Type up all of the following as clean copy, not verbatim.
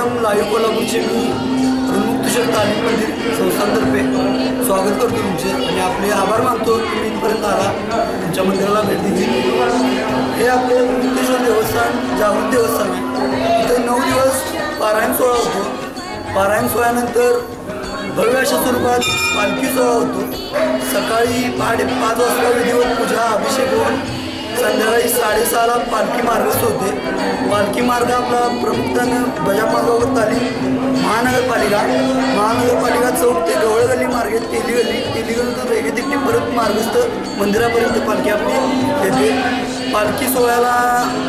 सर्वप्रथम लाईव्ह कोल्हापूरचे मी ऋणमुक्तेश्वर तालीम मंदिर संस्थांतर्फे स्वागत करतो तुमचे आणि आपले आभार मानतो की मी इथपर्यंत आला तुमच्या मंदिराला भेट दिली। हे आपले ऋणमुक्तेश्वर देवस्थान जागृत देवस्थान आहे। इथं 9 दिवस पारायण सोहळा होतो। पारायण सोहळ्यानंतर भव्य अशा स्वरूपात पालखी सोहळा होतो। सकाळी 5:30 वाजता विधिवत पूजा अभिषेक होऊन संध्याकाळी 6:30ला पालखी मार्गस्थ होते। पालखी मार्ग आपला प्रमुखानं बजामागाव तालीम महानगरपालिका चौक ते गवळ गल्ली मार्गे तेली गल्लीतून रेगेतिट्टी परत मार्गस्थ मंदिरापर्यंत पालखी आपली येते। पालखी सोहळ्याला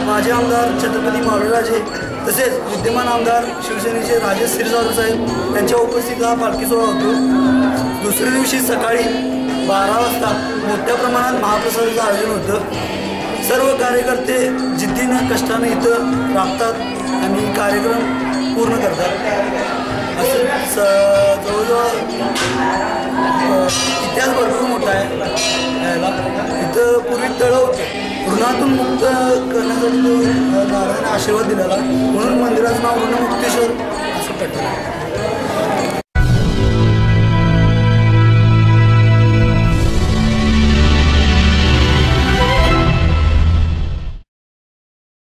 माजी आमदार छत्रपती मावळराजे तसेच विद्यमान आमदार शिवसेनेचे राजेश क्षीरसागर साहेब यांच्या उपस्थितीत हा पालखी सोहळा होतो। दुसऱ्या दिवशी सकाळी 12 वाजता मोठ्या प्रमाणात महाप्रसादाचं आयोजन होतं। सर्व कार्यकर्ते जिद्दीनं कष्टानं इथं राबतात आणि कार्यक्रम पूर्ण करतात। असं जवळजवळ इतिहास भरपूर मोठा आहे याला। इथं पूर्वी तळं होतं, ऋणातून मुक्त करण्यासाठी नारायणाने आशीर्वाद दिलेला, म्हणून मंदिराचं नाव ऋणमुक्तेश्वर असं पडलं।